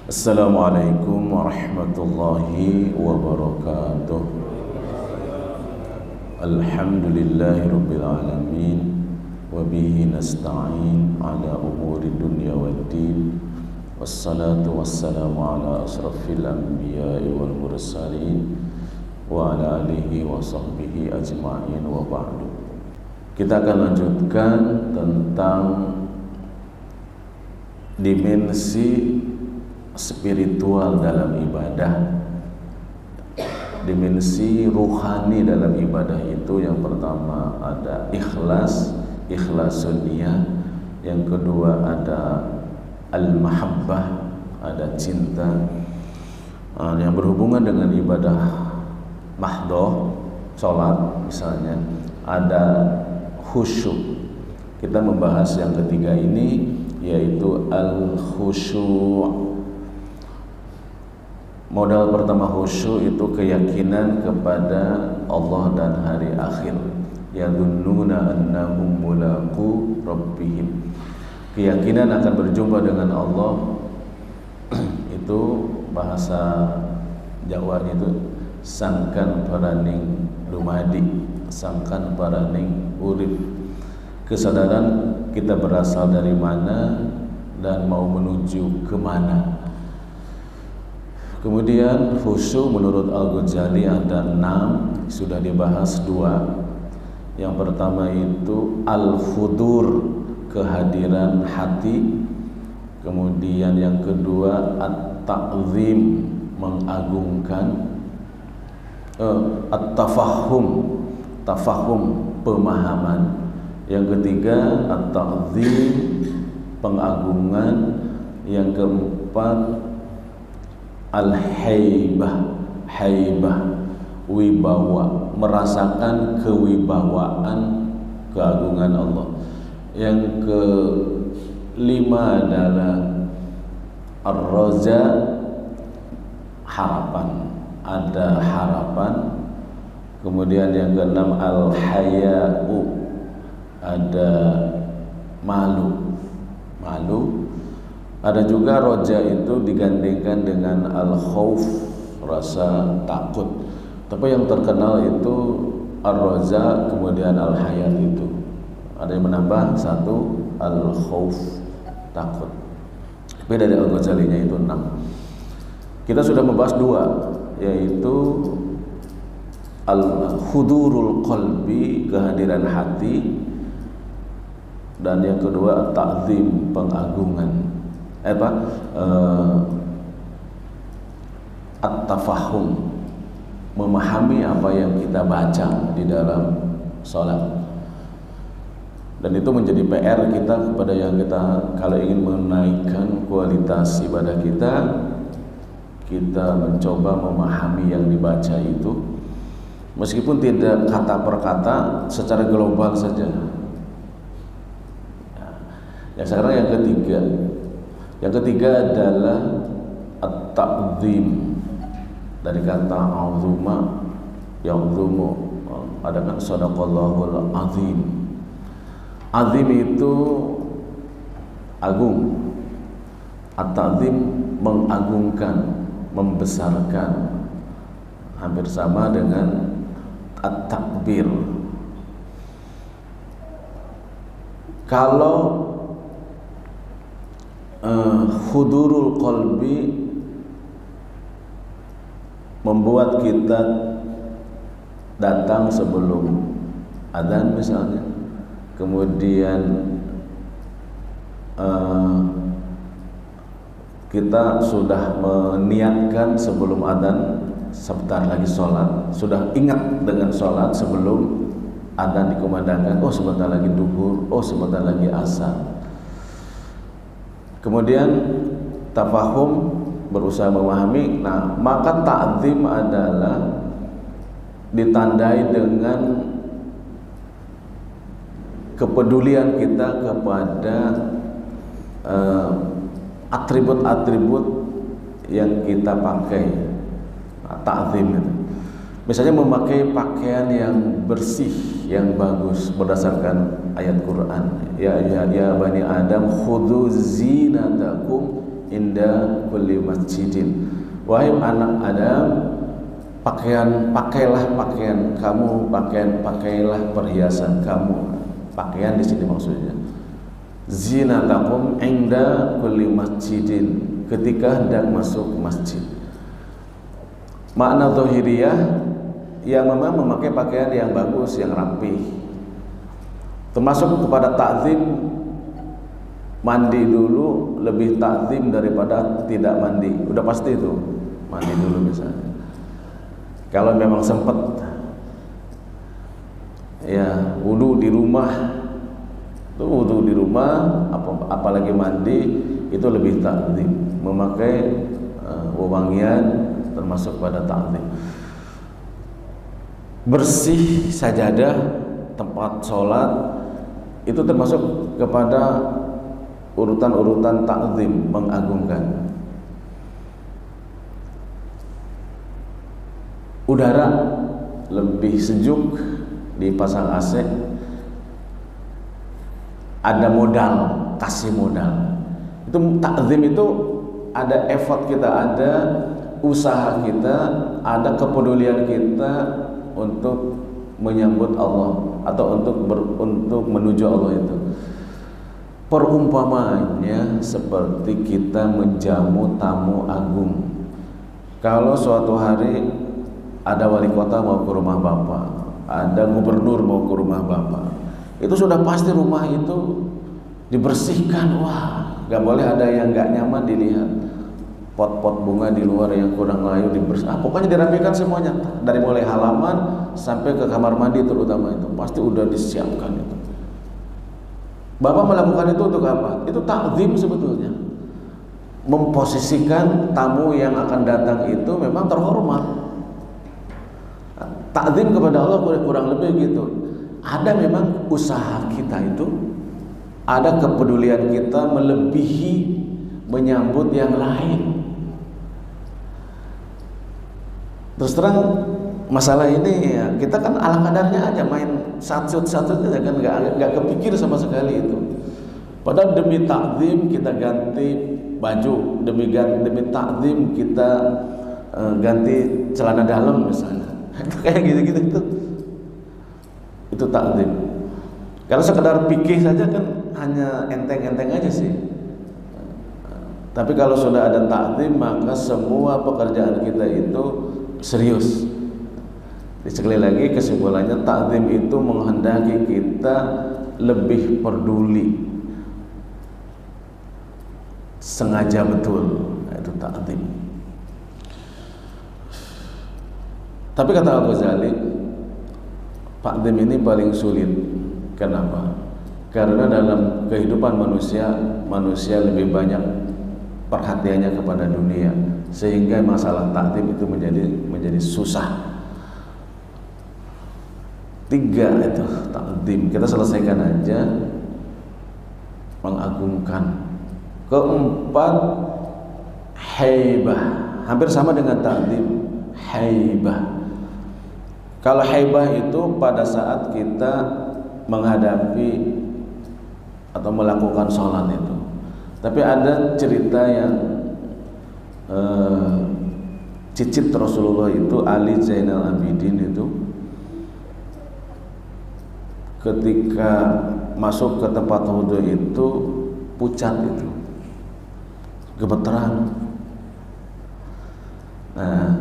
Assalamualaikum warahmatullahi wabarakatuh. Alhamdulillahi rabbil alamin, wa bihi nasta'in ala umuri dunya waddin. Wassalatu wassalamu ala asrafil anbiya'i wal mursalin wa ala alihi wa sahbihi ajma'in, wa ba'du. Kita akan lanjutkan tentang dimensi spiritual dalam ibadah, dimensi ruhani dalam ibadah itu. Yang pertama ada ikhlasun niyah, yang kedua ada al-mahabbah, ada cinta. Yang berhubungan dengan ibadah mahdoh, sholat misalnya, ada khusyuk. Kita membahas yang ketiga ini, yaitu al-khusyuk. Modal pertama khusyuk itu keyakinan kepada Allah dan hari akhir. Yadhunnuna annahum mulaqu rabbihim. Keyakinan akan berjumpa dengan Allah. Itu bahasa Jawanya itu sangkan paraning dumadi, sangkan paraning urip. Kesadaran kita berasal dari mana dan mau menuju kemana. Kemudian khusyuk menurut Al-Ghazali ada 6, sudah dibahas 2. Yang pertama itu al-khudur, kehadiran hati. Kemudian yang kedua at-ta'zim, mengagungkan. At-tafahum, tafahum, pemahaman. Yang ketiga at-ta'zim, pengagungan. Yang keempat al-haibah, haibah, wibawa, merasakan kewibawaan, keagungan Allah. Yang kelima adalah ar-raja, harapan, ada harapan. Kemudian yang keenam al-haya'u, ada malu, malu. Ada juga roja itu digandingkan dengan al-khauf, rasa takut. Tapi yang terkenal itu ar-roja, kemudian al-haya itu. Ada yang menambah 1, al-khauf, takut. Tapi dari Al-Ghazalinya itu 6. Kita sudah membahas 2, yaitu al-hudurul qalbi, kehadiran hati. Dan yang kedua at-ta'zim, pengagungan. At-tafahum, memahami apa yang kita baca di dalam sholat. Dan itu menjadi PR kita kepada yang kita, kalau ingin menaikkan kualitas ibadah kita, kita mencoba memahami yang dibaca itu, meskipun tidak kata per kata, secara global saja. Yang sekarang yang ketiga. Yang ketiga adalah at-ta'zim, dari kata azuma, ya'zumu, ada kan sadaqallahul azim. Azim itu agung. At-ta'zim mengagungkan, membesarkan. Hampir sama dengan at-takbir. Kalau hudurul qalbi membuat kita datang sebelum adzan misalnya, kemudian kita sudah meniatkan sebelum adzan, sebentar lagi sholat, sudah ingat dengan sholat sebelum adzan dikumandangkan, oh sebentar lagi duhur, oh sebentar lagi asar. Kemudian tafahum, berusaha memahami. Nah, maka ta'zim adalah ditandai dengan kepedulian kita kepada atribut-atribut yang kita pakai. Nah, ta'zim itu misalnya memakai pakaian yang bersih, yang bagus berdasarkan ayat Quran. Ya bani Adam khudhu zinatakum inda kulli masjidin. Wahai anak Adam, pakailah pakaian kamu, pakailah perhiasan kamu. Pakaian di sini maksudnya zinatakum inda kulli masjidin, ketika hendak masuk masjid. Makna zahiriyah yang memang memakai pakaian yang bagus, yang rapi. Termasuk kepada takzim, mandi dulu lebih takzim daripada tidak mandi. Udah pasti itu, mandi dulu misalnya. Kalau memang sempat ya wudu di rumah, itu wudu di rumah, apalagi mandi itu lebih takzim. Memakai wewangian termasuk pada takzim. Bersih sajadah tempat sholat itu termasuk kepada urutan-urutan takzim, mengagungkan. Udara lebih sejuk, dipasang AC, ada modal, kasih modal. Itu takzim, itu ada effort kita, ada usaha kita, ada kepedulian kita untuk menyambut Allah atau untuk menuju Allah itu. Perumpamaannya seperti kita menjamu tamu agung. Kalau suatu hari ada wali kota mau ke rumah Bapak, ada gubernur mau ke rumah Bapak, itu sudah pasti rumah itu dibersihkan. Wah, gak boleh ada yang gak nyaman dilihat. Pot-pot bunga di luar yang kurang layu dibersihkan. Pokoknya dirapikan semuanya, dari mulai halaman sampai ke kamar mandi terutama itu pasti udah disiapkan itu. Bapak melakukan itu untuk apa? Itu takzim sebetulnya. Memposisikan tamu yang akan datang itu memang terhormat. Takzim kepada Allah kurang lebih gitu. Ada memang usaha kita itu, ada kepedulian kita melebihi menyambut yang lain. Terus terang masalah ini ya, kita kan ala kadarnya aja main satu-satu aja kan, nggak kepikir sama sekali itu. Padahal demi takzim kita ganti baju, demi takzim kita ganti celana dalam misalnya. Kayak gitu-gitu itu takzim. Kalau sekedar pikir saja kan hanya enteng-enteng aja sih. Tapi kalau sudah ada takzim, maka semua pekerjaan kita itu serius. Sekali lagi kesimpulannya, takzim itu menghendaki kita lebih peduli, sengaja betul. Itu takzim. Tapi kata Al-Ghazali, takzim ini paling sulit. Kenapa? Karena dalam kehidupan manusia lebih banyak perhatiannya kepada dunia, sehingga masalah takzim itu menjadi susah. 3 itu takzim, kita selesaikan aja, mengagungkan. 4 haibah, hampir sama dengan takzim, haibah. Kalau haibah itu pada saat kita menghadapi atau melakukan sholat itu. Tapi ada cerita yang cicit Rasulullah itu, Ali Zainal Abidin itu ketika masuk ke tempat wudhu itu pucat itu, gemeteran. Nah,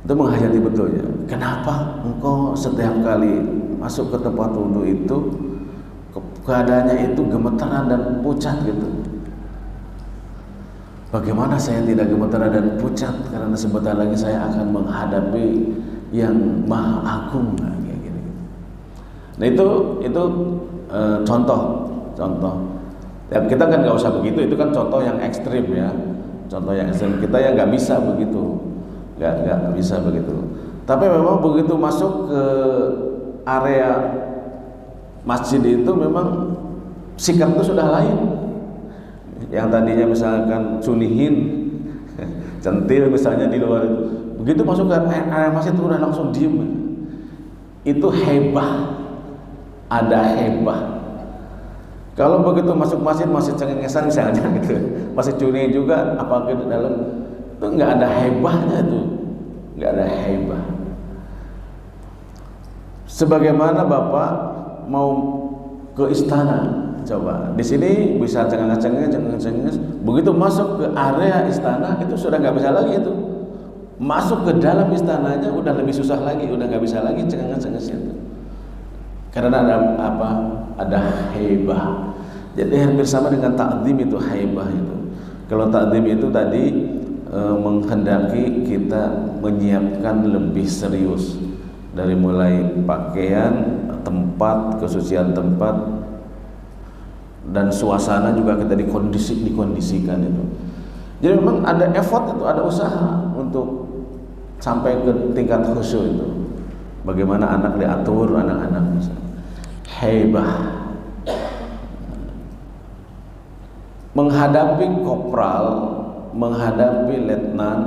itu menghayati betulnya. Kenapa engkau setiap kali masuk ke tempat wudhu itu keadaannya itu gemeteran dan pucat gitu? Bagaimana saya tidak gemeteran dan pucat? Karena sebentar lagi saya akan menghadapi yang maha agung. Nah itu contoh. Ya, kita kan nggak usah begitu. Itu kan contoh yang ekstrim ya. Contoh yang ekstrim, kita yang nggak bisa begitu. Nggak bisa begitu. Tapi memang begitu masuk ke area masjid itu memang sikap itu sudah lain. Yang tadinya misalkan cunihin, centil misalnya di luar itu, begitu masuk ke area masjid itu udah langsung diem. Itu hebah, ada hebah. Kalau begitu masuk masjid masih cengengesan misalnya gitu, masih curi juga, apa ke dalam itu nggak ada hebahnya itu, nggak ada hebah. Sebagaimana Bapak mau ke istana, coba di sini bisa cengenges, begitu masuk ke area istana itu sudah nggak bisa lagi itu. Masuk ke dalam istananya udah lebih susah lagi, udah nggak bisa lagi cengenges itu. Karena ada apa? Ada haibah. Jadi hampir sama dengan takzim itu, haibah itu. Kalau takzim itu tadi menghendaki kita menyiapkan lebih serius dari mulai pakaian, tempat, kesucian tempat, dan suasana juga kita dikondisikan itu. Jadi memang ada effort itu, ada usaha untuk sampai ke tingkat khusyuk itu. Bagaimana anak diatur, anak-anak misalnya. Haibah. Menghadapi kopral, menghadapi letnan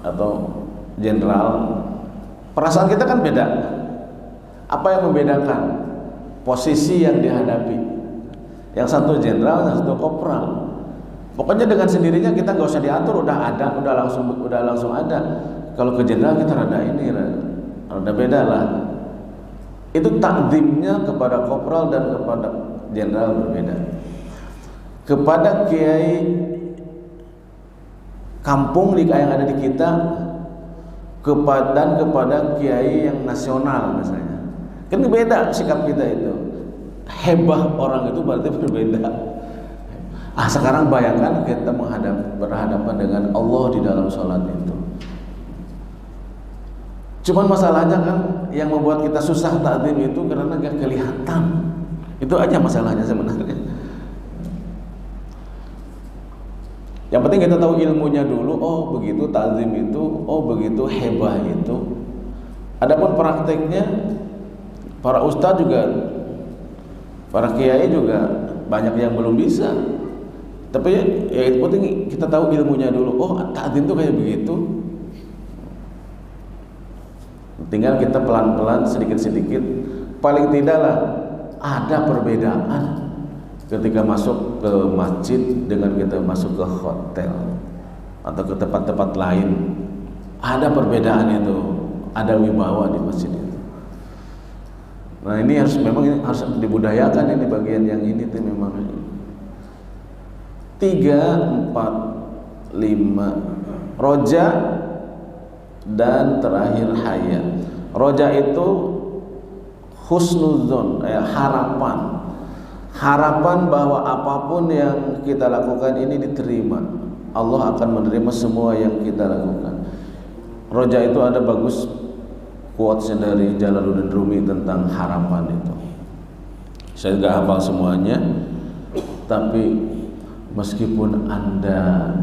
atau jenderal, perasaan kita kan beda. Apa yang membedakan? Posisi yang dihadapi. Yang satu jenderal, yang satu kopral. Pokoknya dengan sendirinya kita nggak usah diatur, udah langsung ada. Kalau ke jenderal kita rada beda lah. Itu takzimnya kepada kopral dan kepada jenderal berbeda. Kepada kiai kampung yang ada di kita, kepada kiai yang nasional misalnya, kan beda sikap kita itu. Hebah orang itu berarti berbeda. Sekarang bayangkan kita berhadapan dengan Allah di dalam sholat itu. Cuman masalahnya kan yang membuat kita susah takzim itu karena gak kelihatan. Itu aja masalahnya sebenarnya. Yang penting kita tahu ilmunya dulu. Oh begitu takzim itu, oh begitu hebah itu. Adapun prakteknya, para ustadz juga, para kiai juga banyak yang belum bisa. Tapi ya itu penting kita tahu ilmunya dulu. Oh takzim itu kayak begitu. Tinggal kita pelan-pelan, sedikit-sedikit. Paling tidaklah ada perbedaan ketika masuk ke masjid dengan kita masuk ke hotel atau ke tempat-tempat lain. Ada perbedaan itu, ada wibawa di masjid itu. Nah ini harus dibudayakan ini bagian yang ini tuh memang. 3, 4, 5 roja dan terakhir haya. Roja itu husnuzon, harapan bahwa apapun yang kita lakukan ini diterima. Allah akan menerima semua yang kita lakukan. Roja itu ada bagus quotes dari Jalaluddin Rumi tentang harapan itu. Saya nggak hafal semuanya, tapi meskipun Anda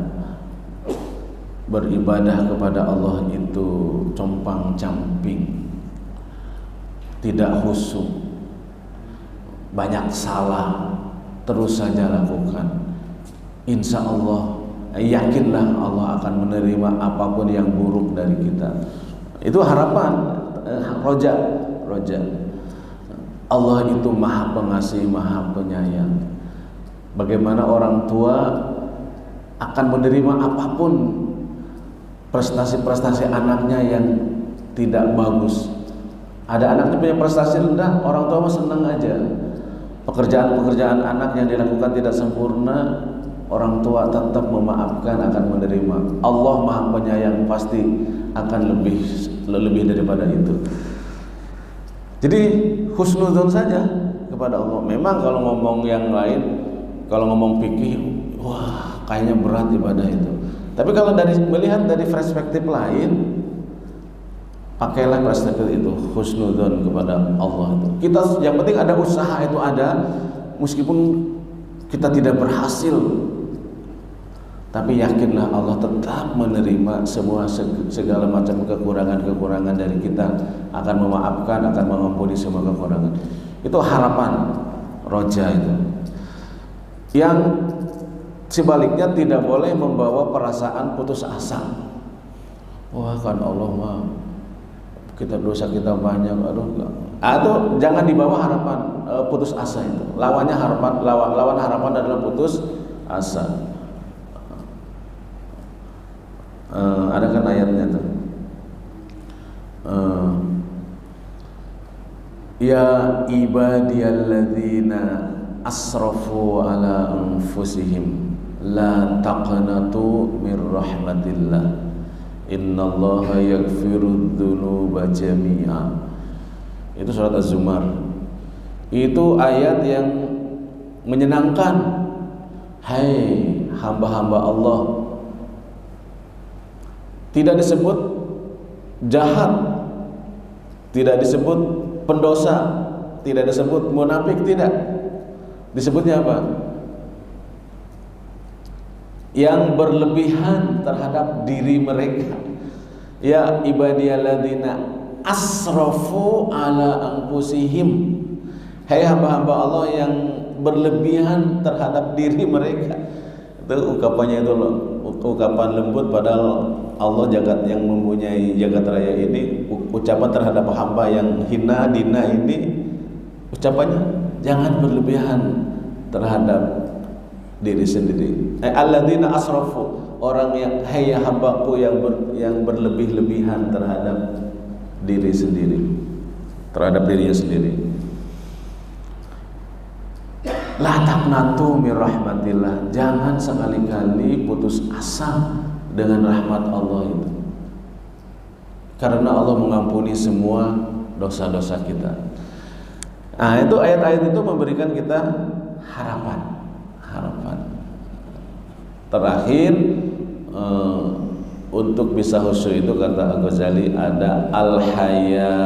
beribadah kepada Allah itu compang-camping, tidak khusyuk, banyak salah, terus saja lakukan, insya Allah, yakinlah Allah akan menerima apapun yang buruk dari kita. Itu harapan, roja. Allah itu maha pengasih, maha penyayang. Bagaimana orang tua akan menerima apapun prestasi-prestasi anaknya yang tidak bagus. Ada anaknya punya prestasi rendah, orang tua mah senang aja. Pekerjaan-pekerjaan anak yang dilakukan tidak sempurna, orang tua tetap memaafkan, akan menerima. Allah maha penyayang, pasti akan lebih daripada itu. Jadi husnudzon saja kepada Allah. Memang kalau ngomong yang lain, kalau ngomong fikih, wah kayaknya berat ibadah itu. Tapi kalau melihat dari perspektif lain, pakailah perspektif itu, husnudzon kepada Allah itu. Kita yang penting ada usaha itu ada, meskipun kita tidak berhasil, tapi yakinlah Allah tetap menerima segala macam kekurangan dari kita, akan memaafkan, akan mengampuni semua kekurangan. Itu harapan roja itu. Yang sebaliknya tidak boleh membawa perasaan putus asa. Wah kan Allah mah kita dosa kita banyak, aduh enggak. Atau jangan dibawa harapan, putus asa itu. Lawan harapan adalah putus asa. Ada kan ayatnya tuh. Ya ibadiyalladzina asrafu ala anfusihim la taqnatu mir rahmatillah innallaha yaghfirudz dzunuba jami'a. Itu surat Az-Zumar. Itu ayat yang menyenangkan. Hai hamba-hamba Allah, tidak disebut jahat, tidak disebut pendosa, tidak disebut munafik, tidak. Disebutnya apa? Yang berlebihan terhadap diri mereka. Ya ibadiyalladzina asrafu ala anfusihim. Hai hamba-hamba Allah yang berlebihan terhadap diri mereka. Itu ungkapannya itu loh, ungkapan lembut, padahal Allah jagat yang mempunyai jagat raya ini, ucapan terhadap hamba yang hina dina ini, ucapannya jangan berlebihan terhadap diri sendiri. Alladzina asrafu, orang yang hai hambaku yang berlebih-lebihan terhadap diri sendiri, terhadap dirinya sendiri. La taqnatu mir rahmatillah, jangan sekali-kali putus asa dengan rahmat Allah itu. Karena Allah mengampuni semua dosa-dosa kita. Nah, itu ayat-ayat itu memberikan kita harapan. Terakhir, untuk bisa khusyuk itu kata Al-Ghazali ada al-haya,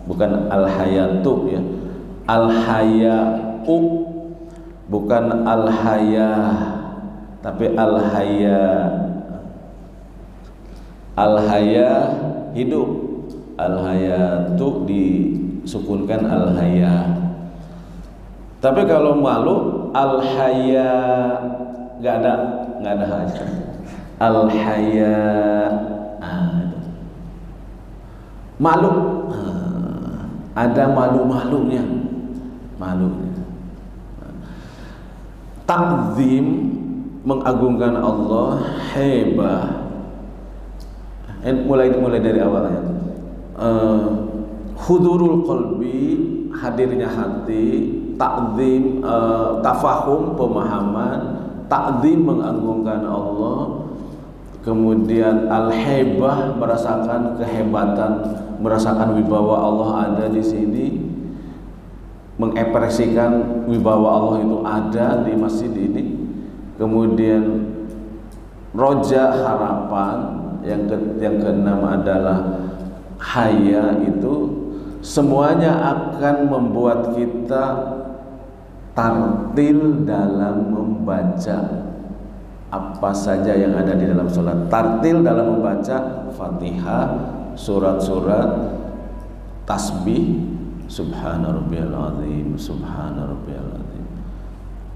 bukan al-hayatu ya. Al-haya'u, bukan al-haya, tapi al-haya. Al-haya hidup, al-hayatu disukunkan al-haya. Tapi kalau malu al-haya nggak ada hanya. Al-haya, malu, ada malu-malunya. Ta'zim, mengagungkan Allah, hebah. Mulai dari awalnya. Hudurul qalbi, hadirnya hati. Ta'zim, tafahum, pemahaman. Ta'zim, mengagungkan Allah. Kemudian al-hebah, merasakan kehebatan, merasakan wibawa Allah ada di sini, mengekspresikan wibawa Allah itu ada di masjid ini. Kemudian roja, harapan. Yang keenam adalah haya, itu semuanya akan membuat kita tartil dalam membaca apa saja yang ada di dalam sholat. Tartil dalam membaca Fatihah, surat-surat, tasbih, Subhana rabbiyal azim, Subhana rabbiyal azim.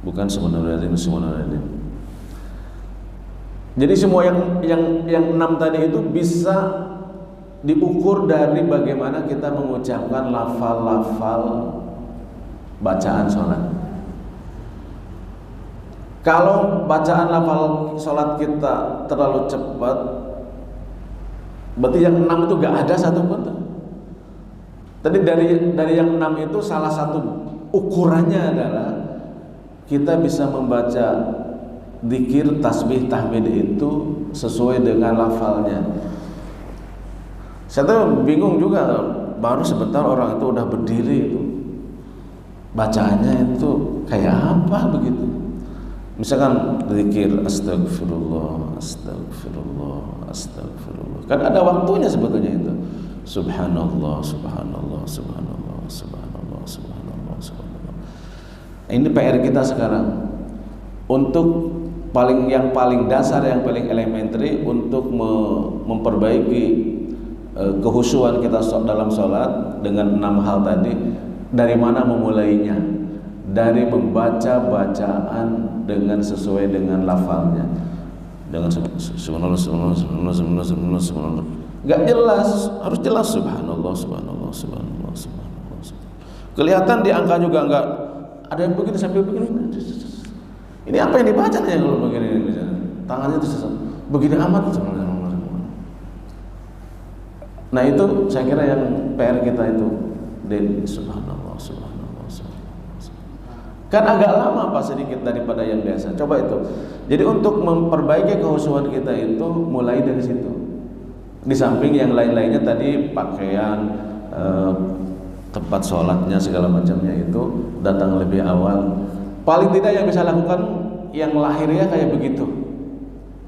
Bukan subhanallahirrahmanirrahim. Jadi semua yang 6 tadi itu bisa diukur dari bagaimana kita mengucapkan lafal-lafal bacaan sholat. Kalau bacaan lafal sholat kita terlalu cepat, berarti yang 6 itu gak ada satupun. Tadi dari yang 6 itu salah satu ukurannya adalah kita bisa membaca zikir, tasbih, tahmid itu sesuai dengan lafalnya. Saya tuh bingung juga, baru sebentar orang itu udah berdiri itu, bacaannya itu kayak apa begitu. Misalkan zikir astagfirullah, astagfirullah, astagfirullah. Kan ada waktunya sebetulnya itu. Subhanallah, subhanallah, subhanallah, subhanallah, subhanallah, subhanallah. Ini PR kita sekarang. Untuk yang paling dasar, yang paling elementary, untuk memperbaiki kehusuan kita dalam sholat dengan 6 hal tadi. Dari mana memulainya? Dari membaca bacaan dengan sesuai dengan lafalnya. Dengan subhanallah, subhanallah, subhanallah, subhanallah, subhanallah, subhanallah. nggak jelas, harus jelas. Subhanallah, subhanallah, subhanallah, subhanallah, subhanallah. Kelihatan di angka juga nggak ada yang begini sambil begini. Ini apa yang dibaca nih kalau begini tangannya itu begini amat. Nah itu saya kira yang PR kita itu, subhanallah, subhanallah, subhanallah. Kan agak lama apa sedikit daripada yang biasa. Coba itu. Jadi untuk memperbaiki kehusuan kita itu mulai dari situ. Di samping yang lain-lainnya tadi pakaian, tempat sholatnya segala macamnya itu datang lebih awal. Paling tidak yang bisa lakukan yang lahirnya kayak begitu,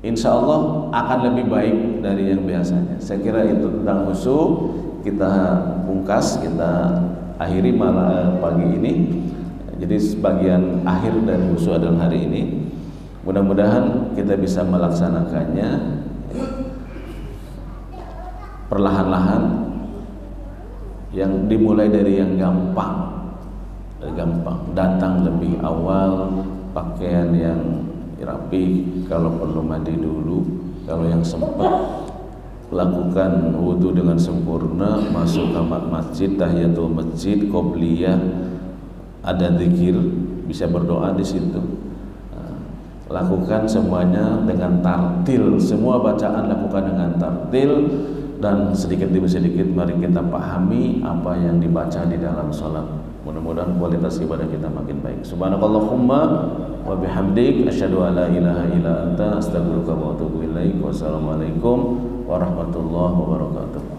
insya Allah akan lebih baik dari yang biasanya. Saya kira itu tentang khusyuk. Kita pungkas, kita akhiri malam pagi ini. Jadi sebagian akhir dari khusyuk adalah hari ini. Mudah-mudahan kita bisa melaksanakannya perlahan-lahan, yang dimulai dari yang gampang. Datang lebih awal, pakaian yang rapi, kalau perlu mandi dulu, kalau yang sempat lakukan wudhu dengan sempurna, masuk kamar masjid, tahiyatul masjid, qobliyah, ada zikir, bisa berdoa di situ. Lakukan semuanya dengan tartil, semua bacaan lakukan dengan tartil, dan sedikit demi sedikit mari kita pahami apa yang dibaca di dalam salat. Mudah-mudahan kualitas ibadah kita makin baik. Subhanakallahumma wa bihamdik, asyhadu an la ilaha illa anta, astaghfiruka wa atubu ilaik. Wassalamualaikum warahmatullahi wabarakatuh.